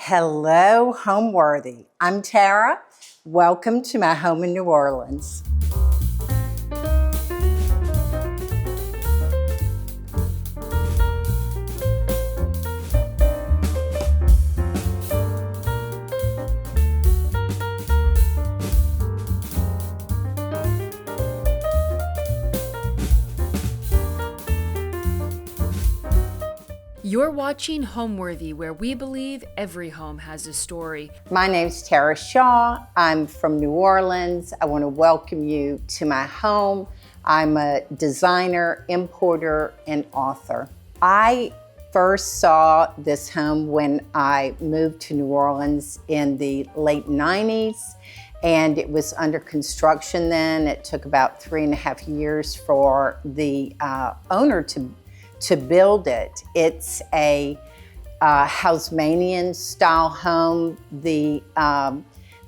Hello, Homeworthy. I'm Tara. Welcome to my home in New Orleans. You're watching Homeworthy, where we believe every home has a story. My name's Tara Shaw. I'm from New Orleans. I want to welcome you to my home. I'm a designer, importer, and author. I first saw this home when I moved to New Orleans in the late 90s, and it was under construction then. It took about 3.5 years for the owner to build it. It's a Haussmannian style home. The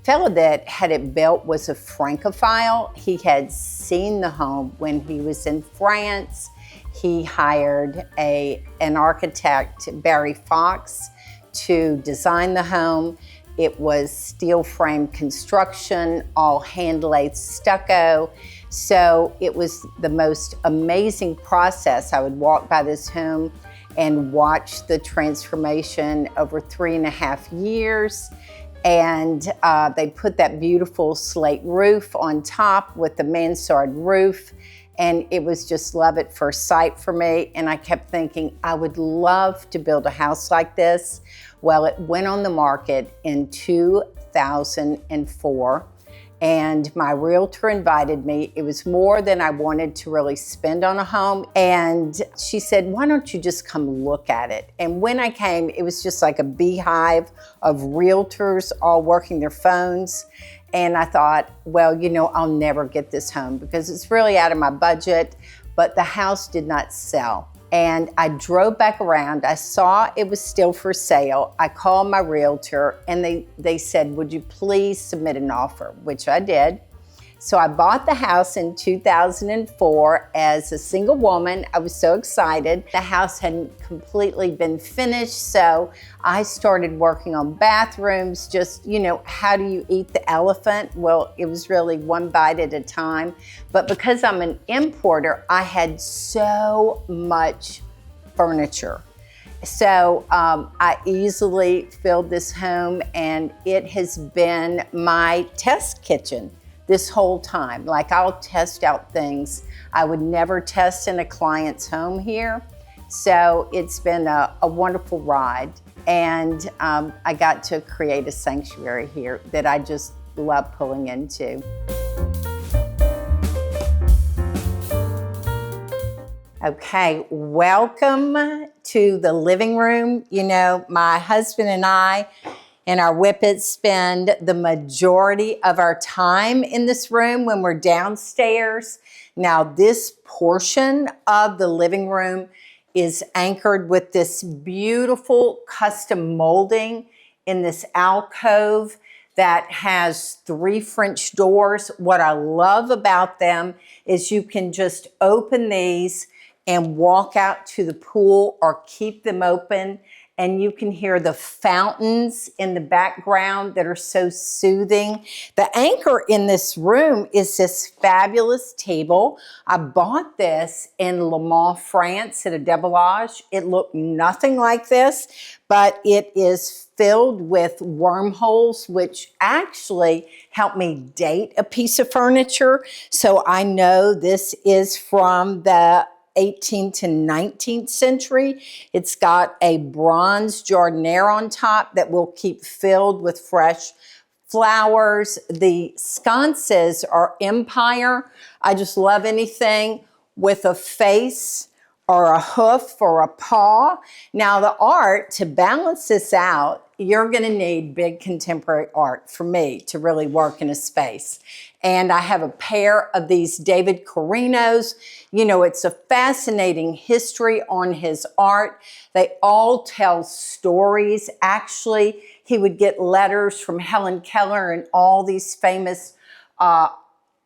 fellow that had it built was a Francophile. He had seen the home when he was in France. He hired an architect, Barry Fox, to design the home. It was steel frame construction, all hand-laid stucco. So it was the most amazing process. I would walk by this home and watch the transformation over 3.5 years. And they put that beautiful slate roof on top with the mansard roof. And it was just love at first sight for me. And I kept thinking, I would love to build a house like this. Well, it went on the market in 2004. And my realtor invited me. It was more than I wanted to really spend on a home. And she said, why don't you just come look at it? And when I came, it was just like a beehive of realtors all working their phones. And I thought, well, I'll never get this home because it's really out of my budget. But the house did not sell. And I drove back around. I saw it was still for sale. I called my realtor and they said, would you please submit an offer, which I did. So I bought the house in 2004 as a single woman. I was so excited. The house hadn't completely been finished, so I started working on bathrooms, just, how do you eat the elephant? Well, it was really one bite at a time. But because I'm an importer, I had so much furniture. So I easily filled this home, and it has been my test kitchen this whole time. Like, I'll test out things I would never test in a client's home here. So it's been a wonderful ride. And I got to create a sanctuary here that I just love pulling into. Okay, welcome to the living room. My husband and I and our whippets spend the majority of our time in this room when we're downstairs. Now, this portion of the living room is anchored with this beautiful custom molding in this alcove that has 3 French doors. What I love about them is you can just open these and walk out to the pool or keep them open. And you can hear the fountains in the background that are so soothing. The anchor in this room is this fabulous table. I bought this in Le Mans, France at a déboulage. It looked nothing like this, but it is filled with wormholes, which actually helped me date a piece of furniture. So I know this is from the 18th to 19th century. It's got a bronze jardiniere on top that will keep filled with fresh flowers. The sconces are empire. I just love anything with a face or a hoof or a paw. Now, the art, to balance this out, you're going to need big contemporary art for me to really work in a space. And I have a pair of these David Corinos. It's a fascinating history on his art. They all tell stories. Actually, he would get letters from Helen Keller and all these famous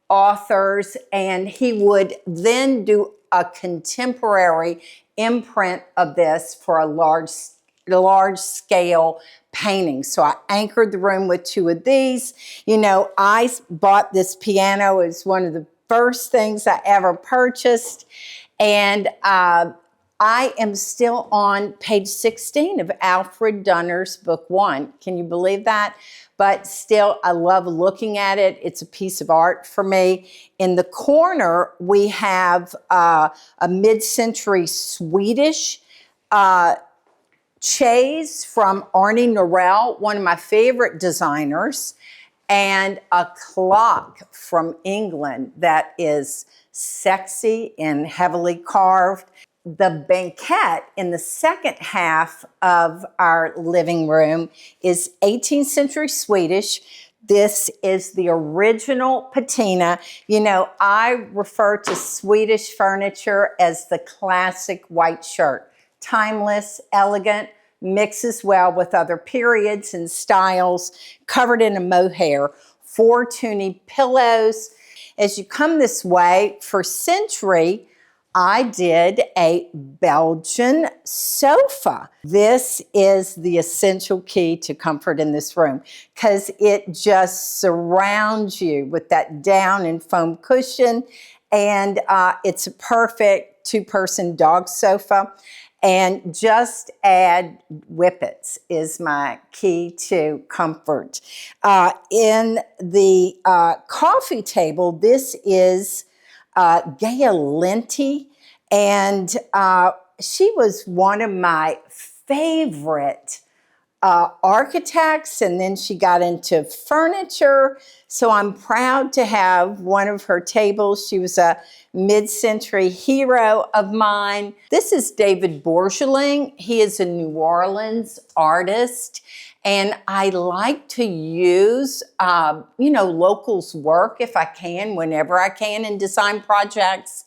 authors, and he would then do a contemporary imprint of this for a large large scale paintings. So I anchored the room with 2 of these. You know, I bought this piano. It was one of the first things I ever purchased. And I am still on page 16 of Alfred Dunner's book 1. Can you believe that? But still, I love looking at it. It's a piece of art for me. In the corner, we have a mid-century Swedish chaise from Arnie Norell, one of my favorite designers, and a clock from England that is sexy and heavily carved. The banquette in the second half of our living room is 18th century Swedish. This is the original patina. You know, I refer to Swedish furniture as the classic white shirt. Timeless, elegant, mixes well with other periods and styles, covered in a mohair, 4 Toonie pillows. As you come this way, for century, I did a Belgian sofa. This is the essential key to comfort in this room because it just surrounds you with that down and foam cushion, and it's a perfect 2-person dog sofa. And just add whippets is my key to comfort. In the coffee table, this is Gaia Lenti, and she was one of my favorite architects, and then she got into furniture. So I'm proud to have one of her tables. She was a mid-century hero of mine. This is David Bourgeling. He is a New Orleans artist, and I like to use, locals' work if I can, whenever I can in design projects.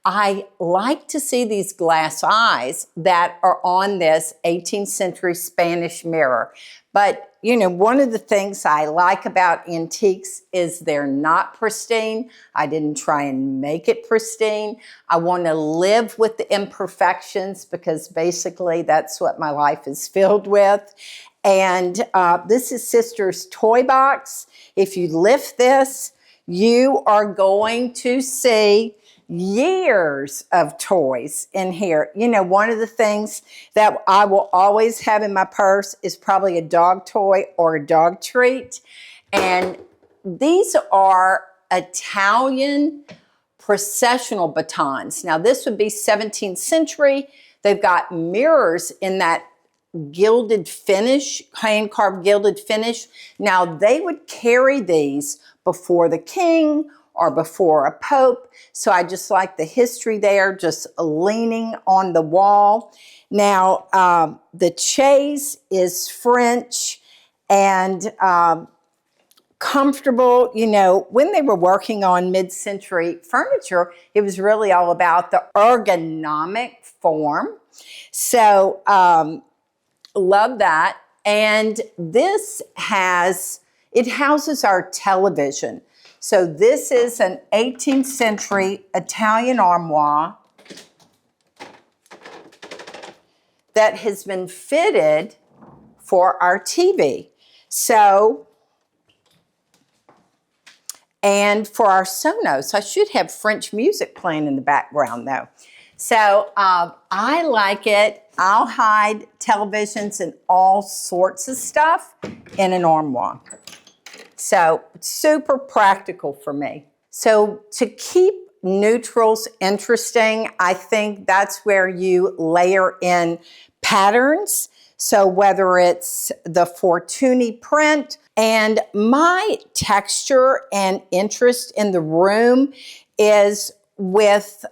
I like to see these glass eyes that are on this 18th century Spanish mirror. But, you know, one of the things I like about antiques is they're not pristine. I didn't try and make it pristine. I want to live with the imperfections because basically that's what my life is filled with. And this is Sister's toy box. If you lift this, you are going to see years of toys in here. You know, one of the things that I will always have in my purse is probably a dog toy or a dog treat. And these are Italian processional batons. Now, this would be 17th century. They've got mirrors in that gilded finish, hand-carved gilded finish. Now, they would carry these before the king or before a pope. So I just like the history there, just leaning on the wall. Now, the chaise is French and comfortable. You know, when they were working on mid-century furniture, it was really all about the ergonomic form. So, love that. And this houses our television. So this is an 18th century Italian armoire that has been fitted for our TV. So, and for our Sonos, I should have French music playing in the background though. So I like it. I'll hide televisions and all sorts of stuff in an armoire. So super practical for me. So to keep neutrals interesting, I think that's where you layer in patterns. So whether it's the Fortuny print, and my texture and interest in the room is with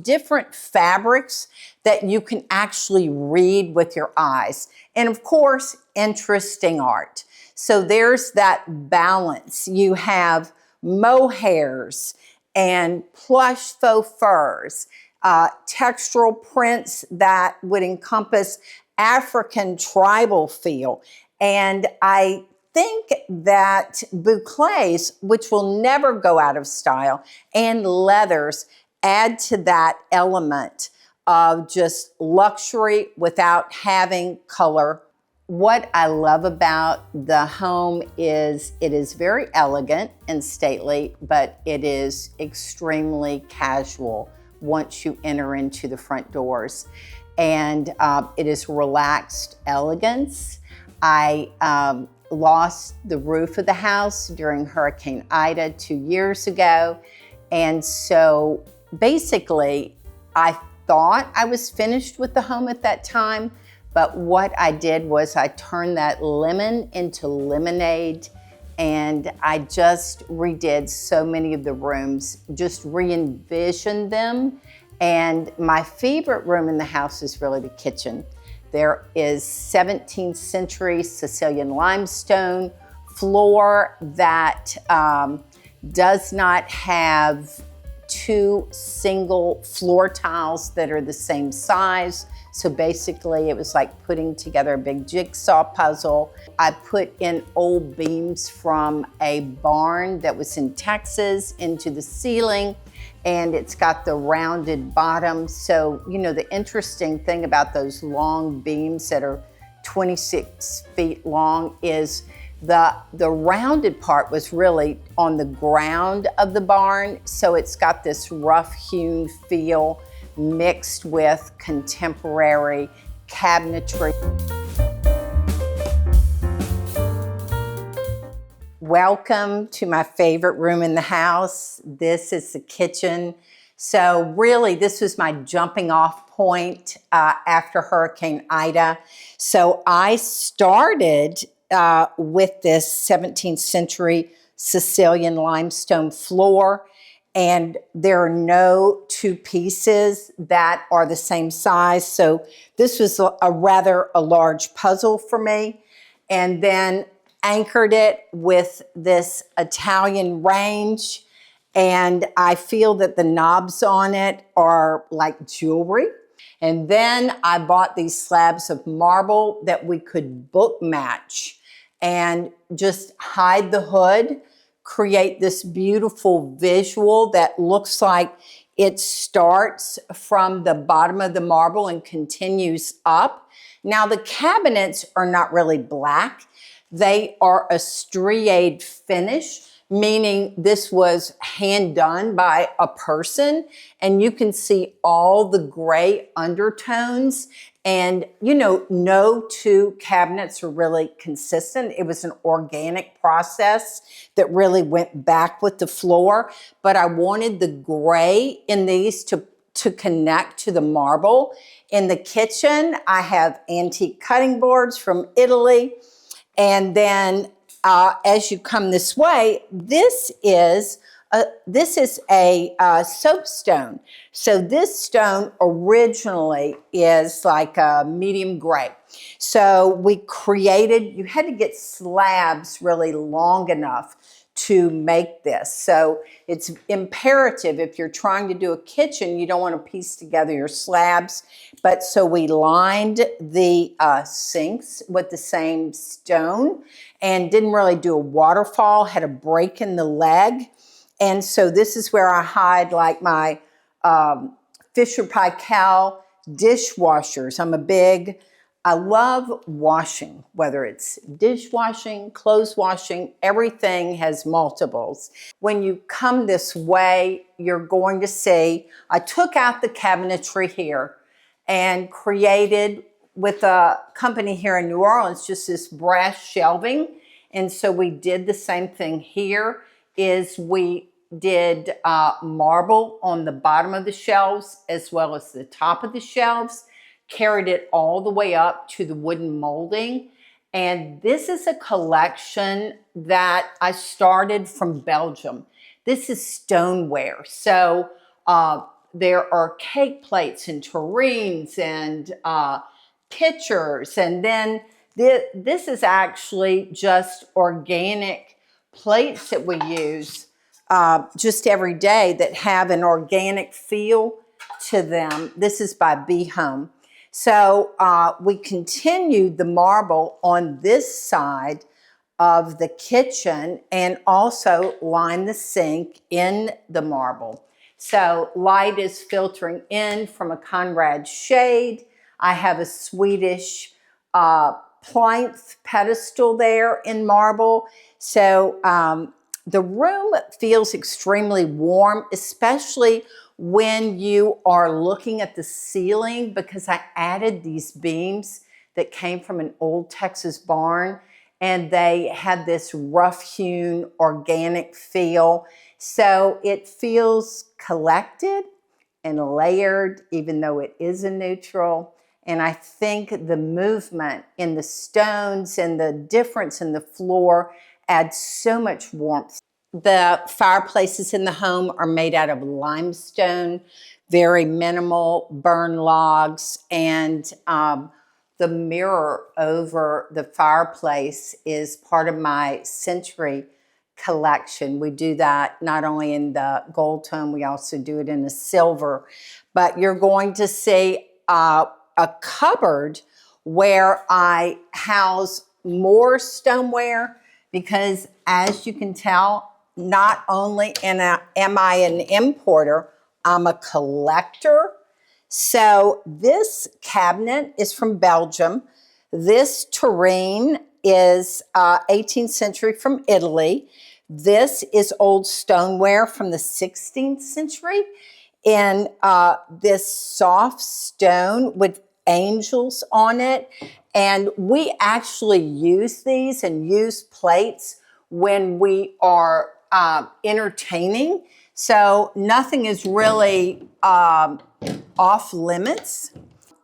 different fabrics that you can actually read with your eyes. And of course, interesting art. So there's that balance. You have mohairs and plush faux furs, textural prints that would encompass African tribal feel. And I think that bouclés, which will never go out of style, and leathers add to that element of just luxury without having color. What I love about the home is it is very elegant and stately, but it is extremely casual once you enter into the front doors. And it is relaxed elegance. I lost the roof of the house during Hurricane Ida 2 years ago. And so basically, I thought I was finished with the home at that time, but what I did was I turned that lemon into lemonade, and I just redid so many of the rooms, just re-envisioned them. And my favorite room in the house is really the kitchen. There is 17th century Sicilian limestone floor that does not have two single floor tiles that are the same size. So basically it was like putting together a big jigsaw puzzle. I put in old beams from a barn that was in Texas into the ceiling, and it's got the rounded bottom. So, you know, the interesting thing about those long beams that are 26 feet long is the rounded part was really on the ground of the barn. So it's got this rough hewn feel mixed with contemporary cabinetry. Welcome to my favorite room in the house. This is the kitchen. So really, this was my jumping off point after Hurricane Ida. So I started with this 17th century Sicilian limestone floor, and there are no two pieces that are the same size. So this was a rather large puzzle for me. And then anchored it with this Italian range. And I feel that the knobs on it are like jewelry. And then I bought these slabs of marble that we could book match and just hide the hood, create this beautiful visual that looks like it starts from the bottom of the marble and continues up. Now the cabinets are not really black. They are a striated finish, meaning this was hand done by a person, and you can see all the gray undertones. And you know, no two cabinets are really consistent. It was an organic process that really went back with the floor, but I wanted the gray in these to connect to the marble. In the kitchen, I have antique cutting boards from Italy. And then as you come this way, this is a soapstone. So this stone originally is like a medium gray. So we created, you had to get slabs really long enough to make this. So it's imperative if you're trying to do a kitchen, you don't want to piece together your slabs. But so we lined the sinks with the same stone and didn't really do a waterfall, had a break in the leg. And so this is where I hide like my Fisher Paykel dishwashers. I love washing, whether it's dishwashing, clothes washing, everything has multiples. When you come this way, you're going to see, I took out the cabinetry here and created with a company here in New Orleans, just this brass shelving. And so we did the same thing here, is we did marble on the bottom of the shelves as well as the top of the shelves, carried it all the way up to the wooden molding. And this is a collection that I started from Belgium. This is stoneware. So there are cake plates and tureens and pitchers. And then this is actually just organic plates that we use just every day that have an organic feel to them. This is by Be Home. So we continued the marble on this side of the kitchen and also lined the sink in the marble. So light is filtering in from a Conrad shade. I have a Swedish plinth pedestal there in marble. So the room feels extremely warm, especially when you are looking at the ceiling, because I added these beams that came from an old Texas barn, and they had this rough-hewn organic feel. So it feels collected and layered, even though it is a neutral. And I think the movement in the stones and the difference in the floor adds so much warmth. The fireplaces in the home are made out of limestone, very minimal burn logs, and the mirror over the fireplace is part of my Century collection. We do that not only in the gold tone, we also do it in the silver. But you're going to see a cupboard where I house more stoneware, because as you can tell, not only am I an importer, I'm a collector. So this cabinet is from Belgium. This tureen is 18th century from Italy. This is old stoneware from the 16th century in this soft stone with angels on it. And we actually use these and use plates when we are entertaining. So nothing is really off limits.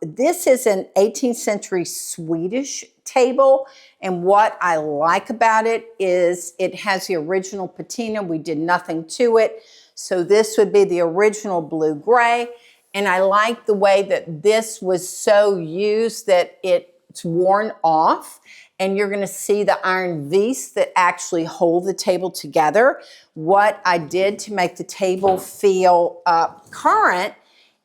This is an 18th century Swedish table, and what I like about it is it has the original patina. We did nothing to it, so this would be the original blue-gray, and I like the way that this was so used that it's worn off, and you're going to see the iron vise that actually hold the table together. What I did to make the table feel current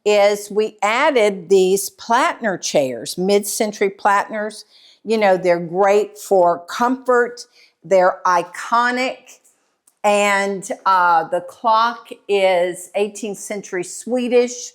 is we added these Plattner chairs, mid-century Plattners. You know, they're great for comfort. They're iconic. And the clock is 18th century Swedish.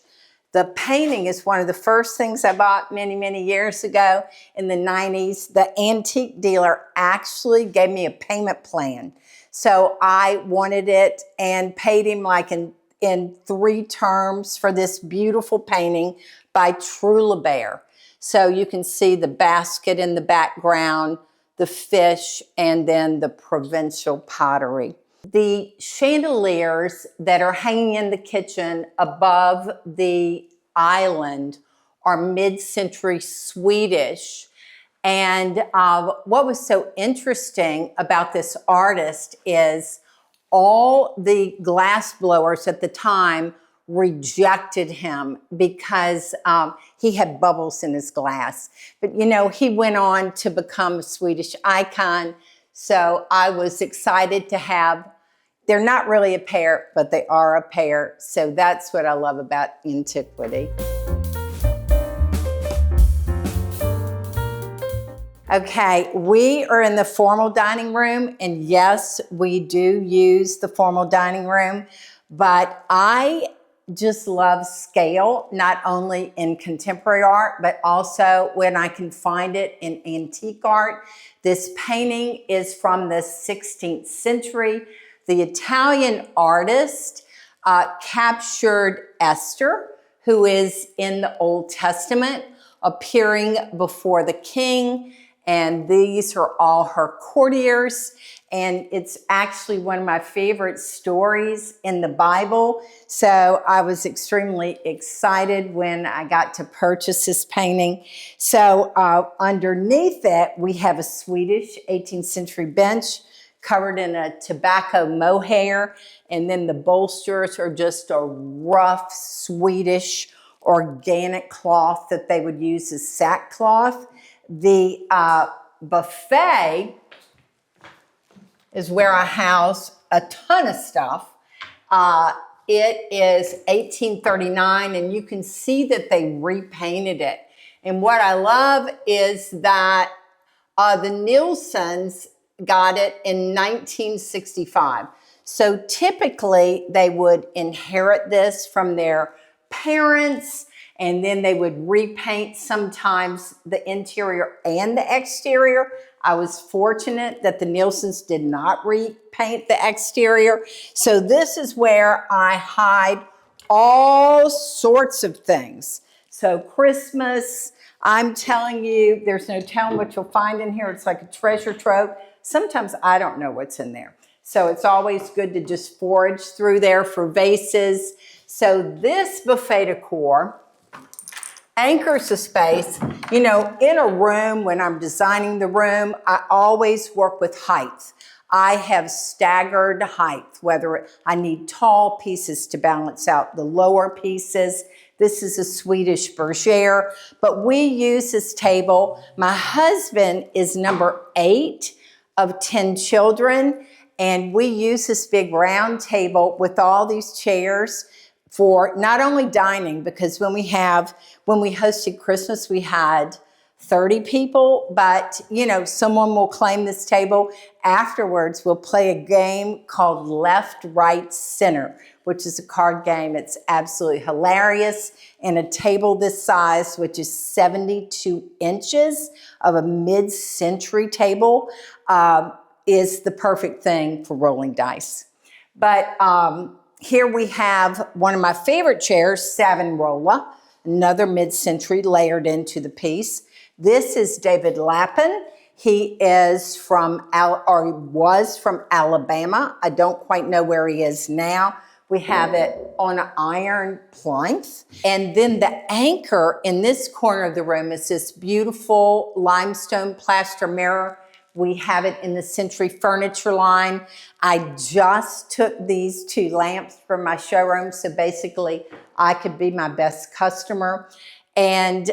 The painting is one of the first things I bought many, many years ago in the 90s. The antique dealer actually gave me a payment plan. So I wanted it and paid him like in 3 terms for this beautiful painting by Trulabert. So you can see the basket in the background, the fish, and then the provincial pottery. The chandeliers that are hanging in the kitchen above the island are mid-century Swedish. And what was so interesting about this artist is all the glass blowers at the time rejected him because he had bubbles in his glass. But you know, he went on to become a Swedish icon. So I was excited to have, they're not really a pair, but they are a pair. So that's what I love about antiquity. Okay, we are in the formal dining room, and yes, we do use the formal dining room, but I just love scale, not only in contemporary art, but also when I can find it in antique art. This painting is from the 16th century. The Italian artist captured Esther, who is in the Old Testament, appearing before the king. And these are all her courtiers. And it's actually one of my favorite stories in the Bible. So I was extremely excited when I got to purchase this painting. So underneath it, we have a Swedish 18th century bench covered in a tobacco mohair. And then the bolsters are just a rough Swedish organic cloth that they would use as sackcloth. The buffet is where I house a ton of stuff. It is 1839, and you can see that they repainted it. And what I love is that the Nielsen's got it in 1965. So typically they would inherit this from their parents, and then they would repaint sometimes the interior and the exterior. I was fortunate that the Nielsen's did not repaint the exterior. So this is where I hide all sorts of things. So Christmas, I'm telling you, there's no telling what you'll find in here. It's like a treasure trove. Sometimes I don't know what's in there. So it's always good to just forage through there for vases. So this buffet decor anchors the space. You know, in a room, when I'm designing the room, I always work with height. I have staggered height, whether I need tall pieces to balance out the lower pieces. This is a Swedish bergère, but we use this table. My husband is number 8 of 10 children, and we use this big round table with all these chairs for not only dining, because when we hosted Christmas, we had 30 people, but you know, someone will claim this table. Afterwards, we'll play a game called Left, Right, Center, which is a card game. It's absolutely hilarious. And a table this size, which is 72 inches of a mid-century table, is the perfect thing for rolling dice. But here we have one of my favorite chairs, Savonarola, another mid-century layered into the piece. This is David Lappin. He is was from Alabama. I don't quite know where he is now. We have it on an iron plank. And then the anchor in this corner of the room is this beautiful limestone plaster mirror. We have it in the Century Furniture line. I just took these 2 lamps from my showroom, so basically I could be my best customer. And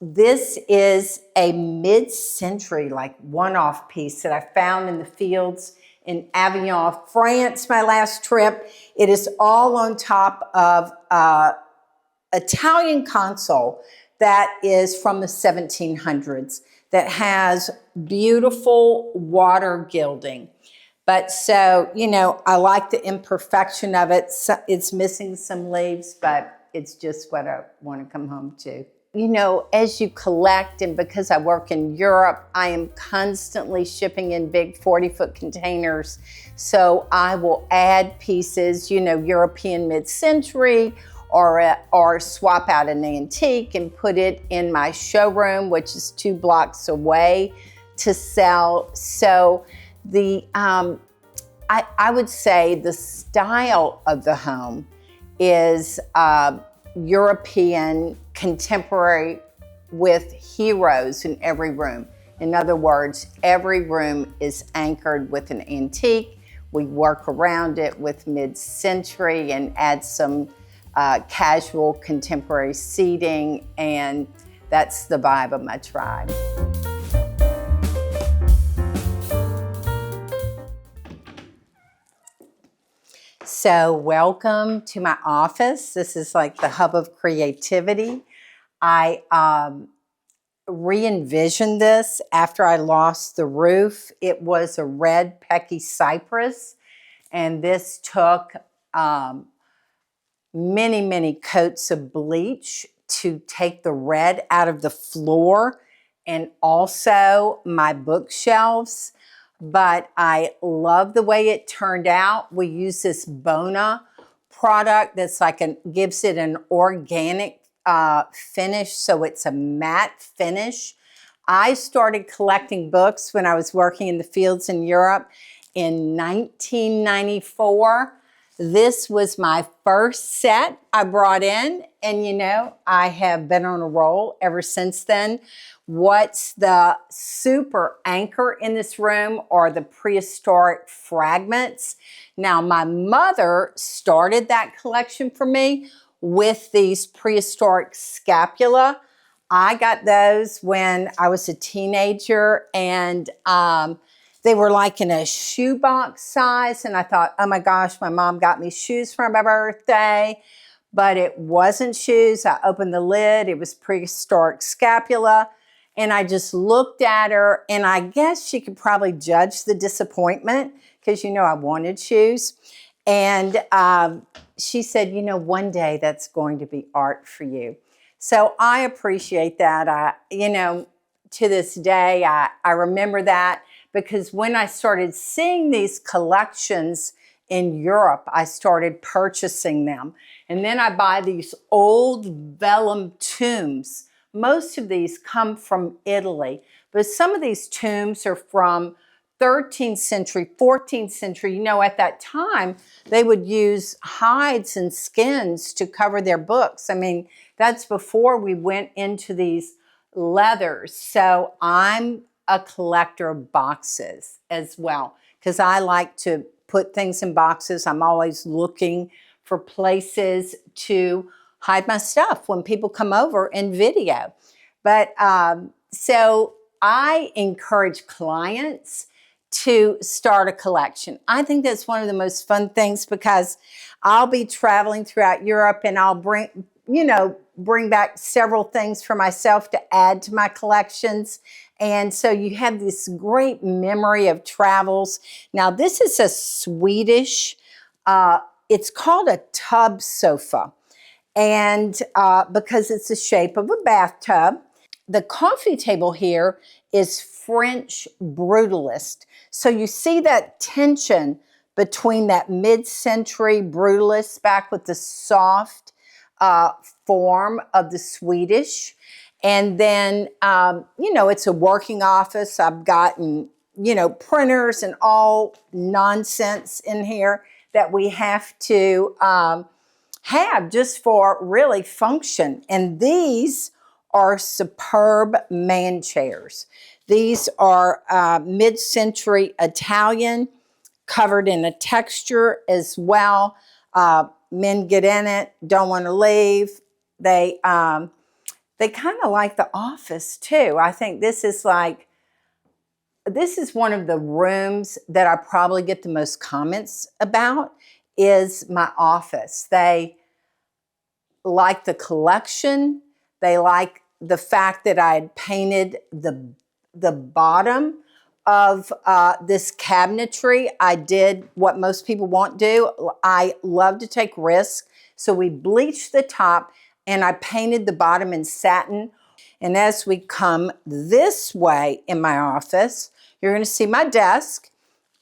this is a mid-century, like one-off piece that I found in the fields in Avignon, France, my last trip. It is all on top of Italian console that is from the 1700s that has beautiful water gilding. But so, you know, I like the imperfection of it. So it's missing some leaves, but it's just what I want to come home to. You know, as you collect, and because I work in Europe, I am constantly shipping in big 40-foot containers. So I will add pieces, you know, European mid-century, or swap out an antique and put it in my showroom, which is 2 blocks away, to sell. So the I would say the style of the home is European contemporary with heroes in every room. In other words, every room is anchored with an antique. We work around it with mid-century and add some casual contemporary seating, and that's the vibe of my tribe. So welcome to my office. This is like the hub of creativity. I re-envisioned this after I lost the roof. It was a red Pecky cypress, and this took many, many coats of bleach to take the red out of the floor and also my bookshelves. But I love the way it turned out. We use this Bona product that's gives it an organic finish, so it's a matte finish. I started collecting books when I was working in the fields in Europe in 1994. This was my first set I brought in, and you know, I have been on a roll ever since then. What's the super anchor in this room are the prehistoric fragments. Now, my mother started that collection for me with these prehistoric scapula. I got those when I was a teenager, and they were like in a shoebox size, and I thought, oh my gosh, my mom got me shoes for my birthday, but it wasn't shoes. I opened the lid, it was prehistoric scapula, and I just looked at her, and I guess she could probably judge the disappointment. because, I wanted shoes. And she said, one day that's going to be art for you. So I appreciate that. To this day, I remember that, because when I started seeing these collections in Europe, I started purchasing them. And then I buy these old vellum tombs. Most of these come from Italy, but some of these tombs are from 13th century, 14th century. At that time, they would use hides and skins to cover their books. I mean, that's before we went into these leathers. So I'm a collector of boxes as well, because I like to put things in boxes. I'm always looking for places to hide my stuff when people come over and video. But so I encourage clients to start a collection. I think that's one of the most fun things, because I'll be traveling throughout Europe and I'll bring back several things for myself to add to my collections. And so you have this great memory of travels. Now, this is a Swedish, it's called a tub sofa. And because it's the shape of a bathtub. The coffee table here is French brutalist. So you see that tension between that mid-century brutalist back with the soft form of the Swedish. And then, it's a working office. I've gotten, printers and all nonsense in here that we have to have just for really function. And these are superb man chairs. These are mid-century Italian, covered in a texture as well. Men get in it, don't want to leave. They kind of like the office too. I think this is one of the rooms that I probably get the most comments about, is my office. They like the collection. They like the fact that I had painted the bottom of this cabinetry. I did what most people won't do. I love to take risks. So we bleached the top and I painted the bottom in satin. And as we come this way in my office, you're going to see my desk.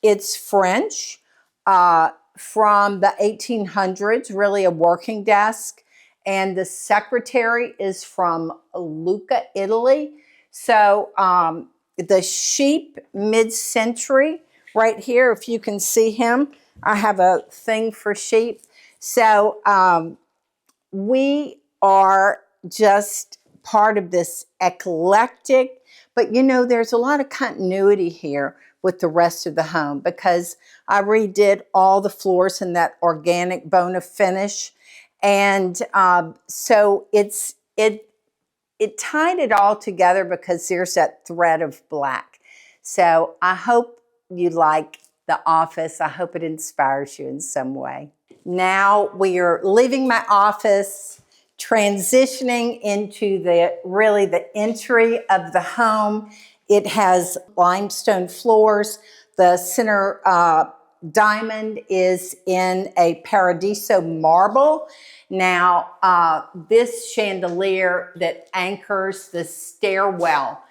It's French from the 1800s, really a working desk. And the secretary is from Lucca, Italy. So the sheep, mid-century, right here, if you can see him. I have a thing for sheep. So we are just part of this eclectic, but there's a lot of continuity here with the rest of the home, because I redid all the floors in that organic Bona finish. And so it tied it all together, because there's that thread of black. So I hope you like the office. I hope it inspires you in some way. Now we are leaving my office, transitioning into the entry of the home. It has limestone floors. The center diamond is in a Paradiso marble. Now, this chandelier that anchors the stairwell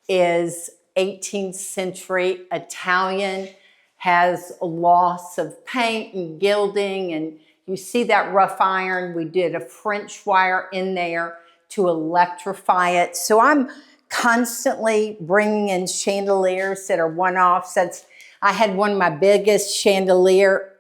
is 18th century Italian, has loss of paint and gilding, and you see that rough iron. We did a French wire in there to electrify it. So I'm constantly bringing in chandeliers that are one-offs. I had one of my biggest chandelier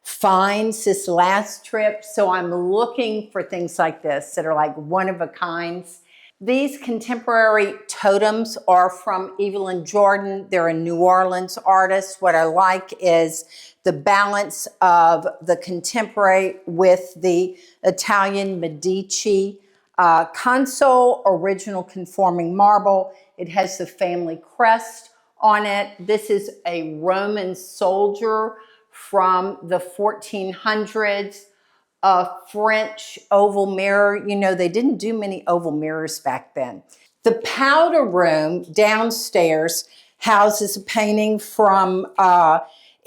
finds this last trip. So I'm looking for things like this that are like one-of-a-kinds. These contemporary totems are from Evelyn Jordan. They're a New Orleans artist. What I like is the balance of the contemporary with the Italian Medici console, original conforming marble. It has the family crest on it. This is a Roman soldier from the 1400s. A French oval mirror. They didn't do many oval mirrors back then. The powder room downstairs houses a painting from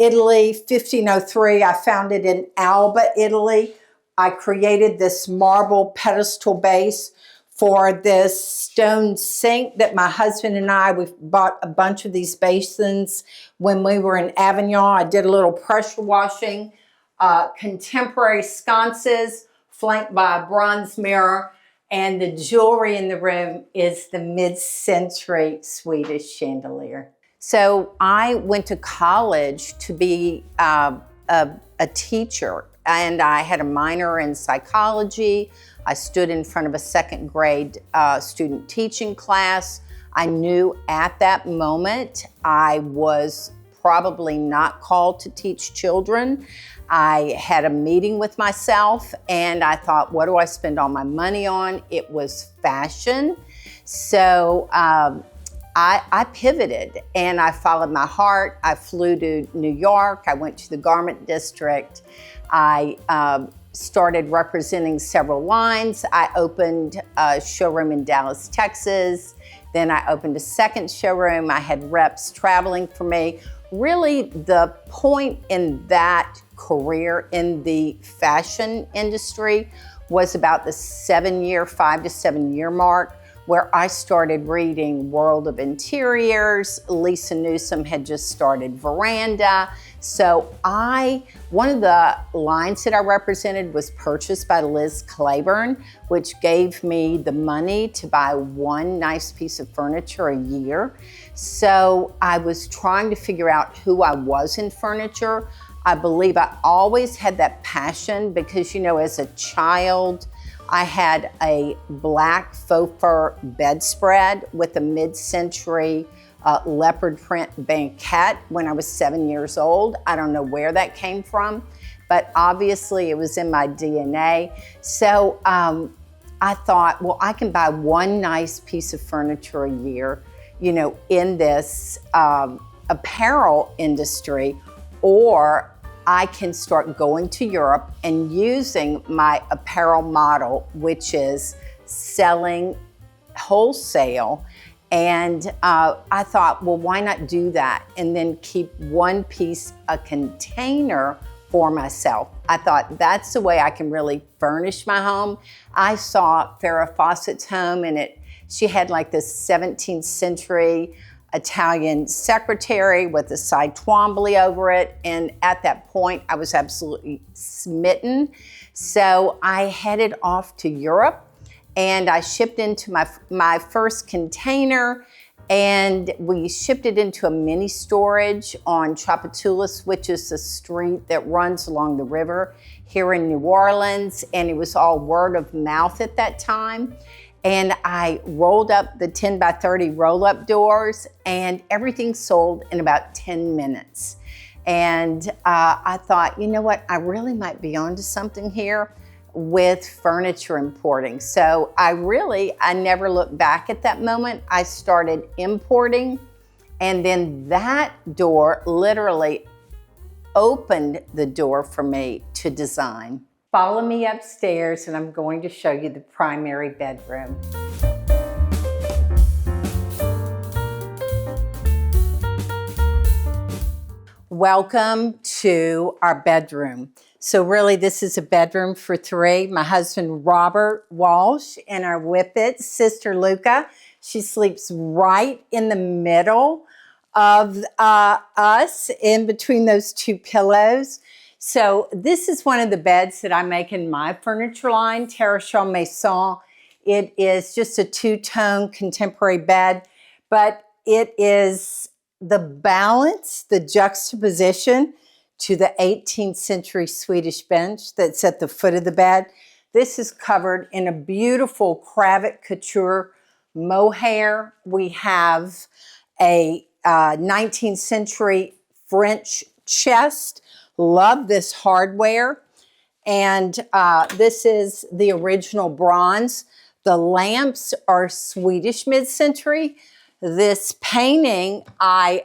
Italy, 1503. I found it in Alba, Italy. I created this marble pedestal base for this stone sink that my husband and we bought a bunch of these basins when we were in Avignon. I did a little pressure washing, contemporary sconces flanked by a bronze mirror, and the jewelry in the room is the mid-century Swedish chandelier. So I went to college to be a teacher, and I had a minor in psychology. I stood in front of a second grade student teaching class. I knew at that moment I was probably not called to teach children. I had a meeting with myself and I thought, what do I spend all my money on? It was fashion. So I pivoted and I followed my heart. I flew to New York. I went to the garment district. I started representing several lines. I opened a showroom in Dallas, Texas. Then I opened a second showroom. I had reps traveling for me. Really, the point in that career in the fashion industry was about the 5 to 7 year mark, where I started reading World of Interiors. Lisa Newsom had just started Veranda. So one of the lines that I represented was purchased by Liz Claiborne, which gave me the money to buy one nice piece of furniture a year. So I was trying to figure out who I was in furniture. I believe I always had that passion because, as a child, I had a black faux fur bedspread with a mid-century leopard print banquette when I was 7 years old. I don't know where that came from, but obviously it was in my DNA. So I thought, well, I can buy one nice piece of furniture a year, in this apparel industry, or I can start going to Europe and using my apparel model, which is selling wholesale. And I thought, well, why not do that? And then keep one piece, a container for myself. I thought that's the way I can really furnish my home. I saw Farrah Fawcett's home and she had like this 17th century Italian secretary with a side Twombly over it. And at that point, I was absolutely smitten. So I headed off to Europe and I shipped into my first container, and we shipped it into a mini storage on Tchoupitoulas, which is the street that runs along the river here in New Orleans. And it was all word of mouth at that time. And I rolled up the 10 by 30 roll-up doors, and everything sold in about 10 minutes. And I thought, you know what, I really might be onto something here with furniture importing. So I never looked back at that moment. I started importing, and then that door literally opened the door for me to design. Follow me upstairs and I'm going to show you the primary bedroom. Welcome to our bedroom. So really this is a bedroom for three. My husband Robert Walsh and our whippet, Sister Luca. She sleeps right in the middle of us, in between those two pillows. So this is one of the beds that I make in my furniture line, Terrachal Maison. It is just a two-tone contemporary bed, but it is the balance, the juxtaposition to the 18th century Swedish bench that's at the foot of the bed. This is covered in a beautiful cravat couture mohair. We have a 19th century French chest. Love this hardware. And this is the original bronze. The lamps are Swedish mid-century. This painting I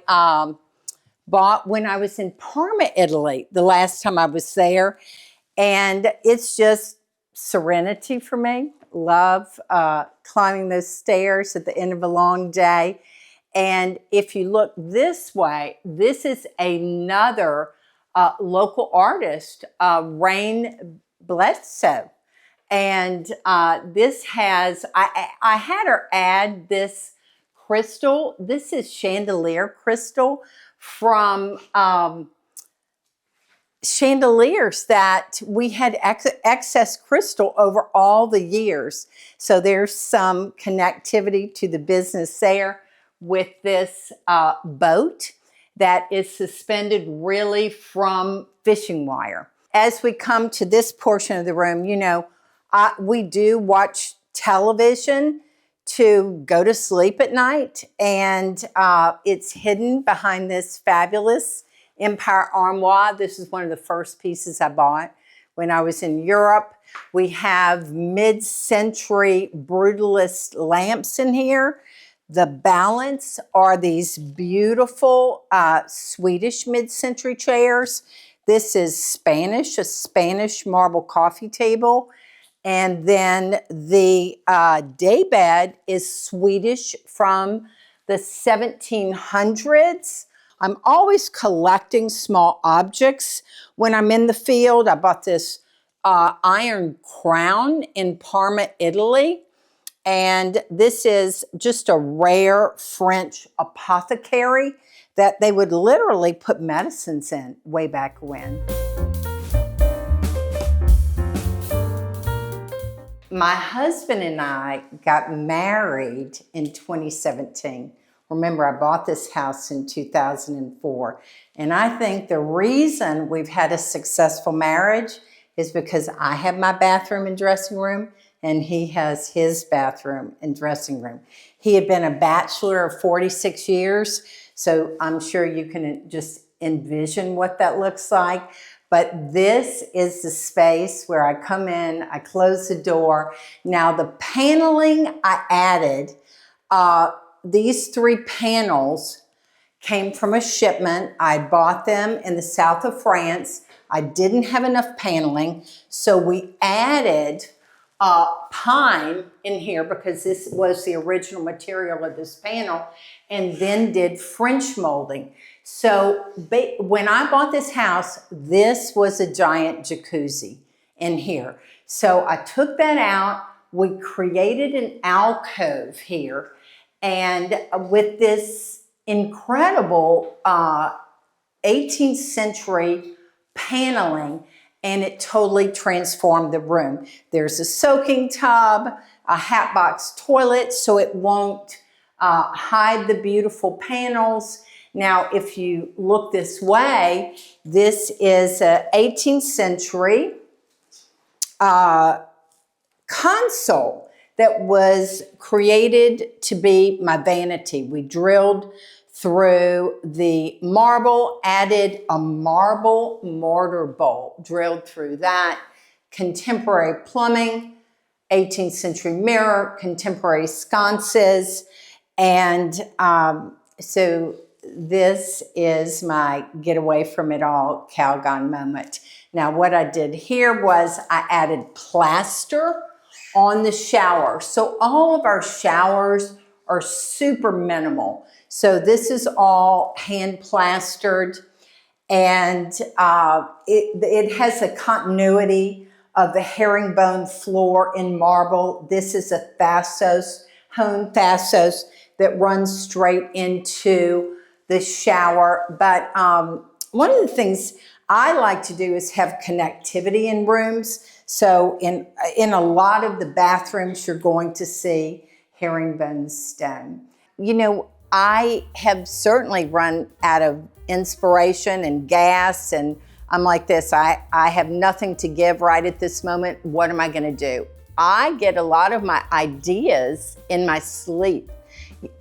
bought when I was in Parma, Italy, the last time I was there. And it's just serenity for me. Love climbing those stairs at the end of a long day. And if you look this way, this is another local artist, Rain Bledsoe. And this has, I had her add this crystal. This is chandelier crystal from chandeliers that we had excess crystal over all the years. So there's some connectivity to the business there with this boat that is suspended really from fishing wire. As we come to this portion of the room, you know, we do watch television to go to sleep at night, and it's hidden behind this fabulous Empire armoire. This is one of the first pieces I bought when I was in Europe. We have mid-century brutalist lamps in here. The balance are these beautiful Swedish mid-century chairs. This is Spanish, a Spanish marble coffee table. And then the daybed is Swedish from the 1700s. I'm always collecting small objects when I'm in the field. I bought this iron crown in Parma, Italy. And this is just a rare French apothecary that they would literally put medicines in way back when. My husband and I got married in 2017. Remember, I bought this house in 2004. And I think the reason we've had a successful marriage is because I have my bathroom and dressing room, and he has his bathroom and dressing room. He had been a bachelor of 46 years, so I'm sure you can just envision what that looks like. But this is the space where I come in, I close the door. Now the paneling I added, these 3 panels came from a shipment. I bought them in the south of France. I didn't have enough paneling, so we added pine in here because this was the original material of this panel, and then did French molding. So when I bought this house, this was a giant jacuzzi in here. So I took that out. We created an alcove here, and with this incredible 18th century paneling, and it totally transformed the room. There's a soaking tub, a hatbox toilet, so it won't hide the beautiful panels. Now, if you look this way, this is an 18th century console that was created to be my vanity. We drilled through the marble, added a marble mortar bolt, drilled through that, contemporary plumbing, 18th century mirror, contemporary sconces, and so this is my get away from it all Calgon moment. Now what I did here was I added plaster on the shower. So all of our showers are super minimal. So this is all hand plastered, and it has a continuity of the herringbone floor in marble. This is a Thassos, hone Thassos, that runs straight into the shower. But one of the things I like to do is have connectivity in rooms. So in a lot of the bathrooms, you're going to see herringbone stone. You know, I have certainly run out of inspiration and gas, and I'm like this, I have nothing to give right at this moment. What am I gonna do? I get a lot of my ideas in my sleep.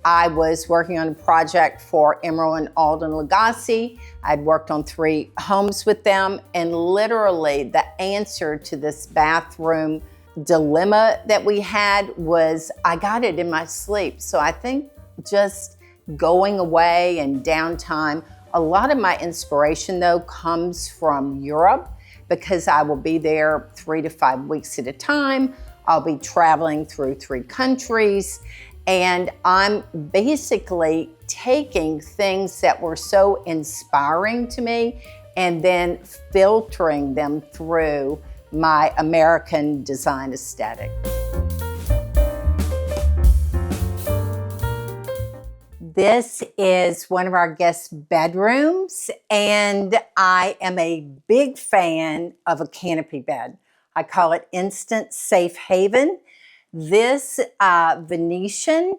I was working on a project for Emerald and Alden Lagasse. I'd worked on 3 homes with them, and literally the answer to this bathroom dilemma that we had was I got it in my sleep. So I think just going away and downtime, a lot of my inspiration though comes from Europe, because I will be there 3 to 5 weeks at a time. I'll be traveling through 3 countries, and I'm basically taking things that were so inspiring to me and then filtering them through my American design aesthetic. This is one of our guest bedrooms, and I am a big fan of a canopy bed. I call it Instant Safe Haven. This Venetian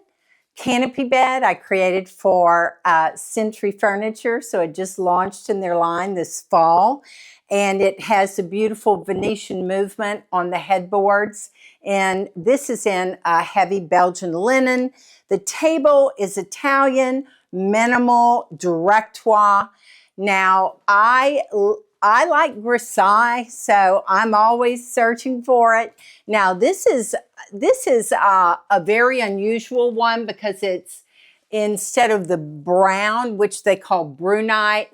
canopy bed I created for Century Furniture, so it just launched in their line this fall, and it has a beautiful Venetian movement on the headboards, and this is in heavy Belgian linen. The table is Italian, minimal, directoire. Now, I like grisaille, so I'm always searching for it. Now, this is a very unusual one because it's, instead of the brown, which they call brunei,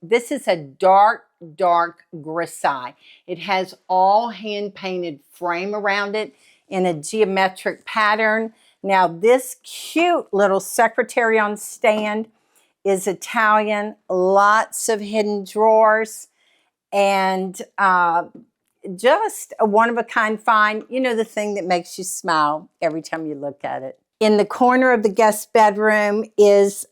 this is a dark grisaille. It has all hand-painted frame around it in a geometric pattern. Now, this cute little secretary on stand is Italian, lots of hidden drawers, and just a one-of-a-kind find. You know, the thing that makes you smile every time you look at it. In the corner of the guest bedroom is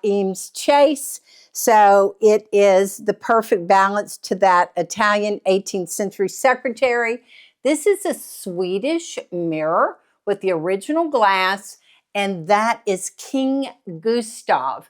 Eames Chase. So it is the perfect balance to that Italian 18th century secretary. This is a Swedish mirror with the original glass, and that is King Gustav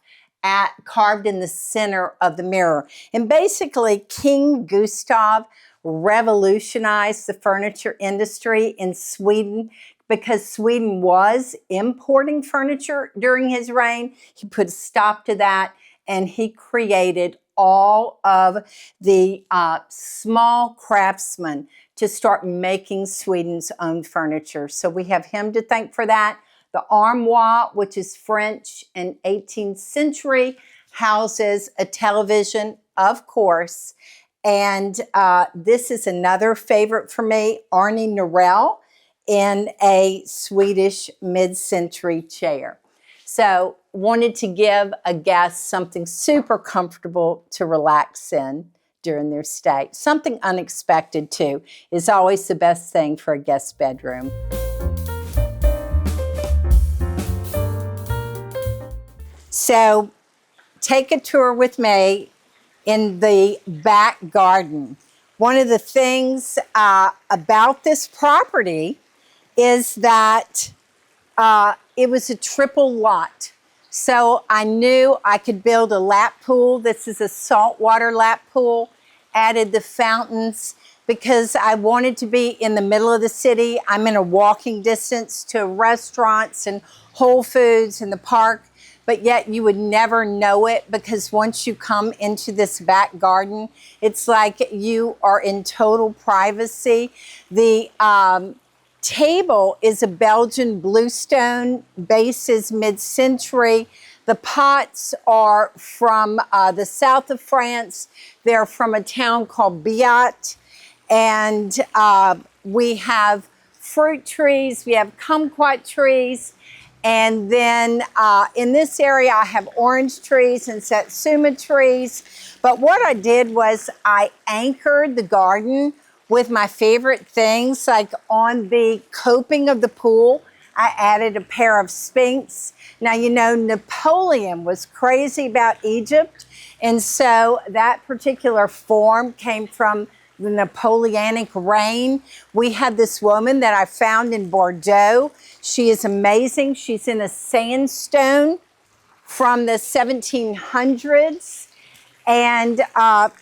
carved in the center of the mirror. And basically, King Gustav revolutionized the furniture industry in Sweden because Sweden was importing furniture during his reign. He put a stop to that, and he created all of the small craftsmen to start making Sweden's own furniture. So we have him to thank for that. The armoire, which is French and 18th century, houses a television, of course. And this is another favorite for me, Arne Norell in a Swedish mid-century chair. So wanted to give a guest something super comfortable to relax in during their stay. Something unexpected too is always the best thing for a guest bedroom. So take a tour with me in the back garden. One of the things about this property is that it was a triple lot. So I knew I could build a lap pool. This is a saltwater lap pool. Added the fountains because I wanted to be in the middle of the city. I'm in a walking distance to restaurants and Whole Foods and the park, but yet you would never know it because once you come into this back garden, it's like you are in total privacy. The table is a Belgian bluestone, base is mid-century. The pots are from the south of France. They're from a town called Biot. And we have fruit trees, we have kumquat trees. And then in this area, I have orange trees and satsuma trees. But what I did was I anchored the garden with my favorite things, like on the coping of the pool, I added a pair of Sphinx. Now, you know, Napoleon was crazy about Egypt, and so that particular form came from the Napoleonic reign. We had this woman that I found in Bordeaux. She is amazing. She's in a sandstone from the 1700s. And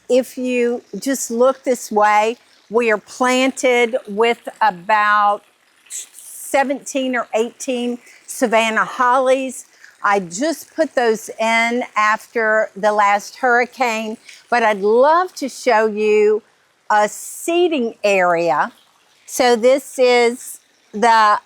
if you just look this way, we are planted with about 17 or 18 Savannah hollies. I just put those in after the last hurricane, but I'd love to show you a seating area. So this is the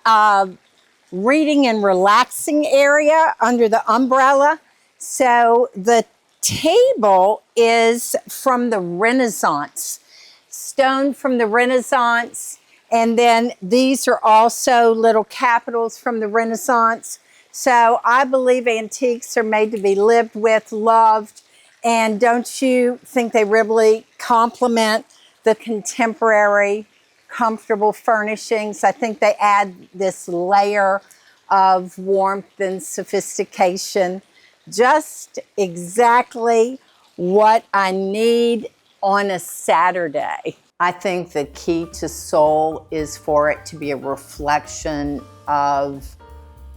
reading and relaxing area under the umbrella. So the table is from the Renaissance, stone from the Renaissance, and then these are also little capitals from the Renaissance. So I believe antiques are made to be lived with, loved, and don't you think they really complement the contemporary, comfortable furnishings? I think they add this layer of warmth and sophistication. Just exactly what I need on a Saturday. I think the key to soul is for it to be a reflection of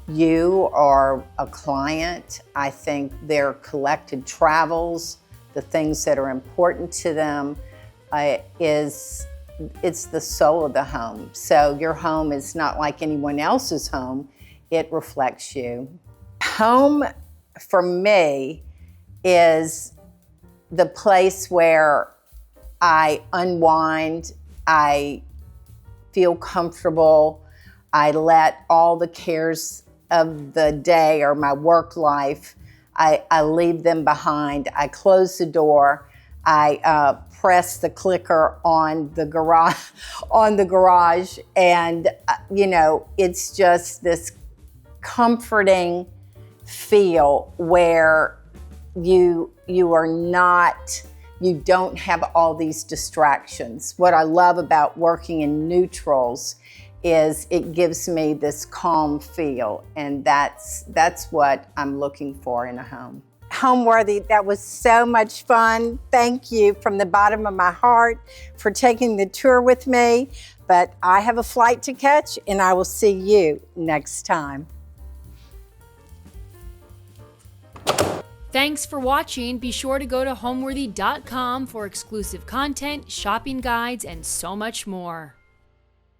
you or a client. I think their collected travels, the things that are important to them, it's the soul of the home. So your home is not like anyone else's home. It reflects you. Home, for me, is the place where I unwind, I feel comfortable, I let all the cares of the day or my work life, I leave them behind. I close the door. I press the clicker on the garage, and it's just this comforting feel where you don't have all these distractions. What I love about working in neutrals is it gives me this calm feel, and that's what I'm looking for in a home. Homeworthy, that was so much fun. Thank you from the bottom of my heart for taking the tour with me. But I have a flight to catch, and I will see you next time. Thanks for watching. Be sure to go to homeworthy.com for exclusive content, shopping guides, and so much more.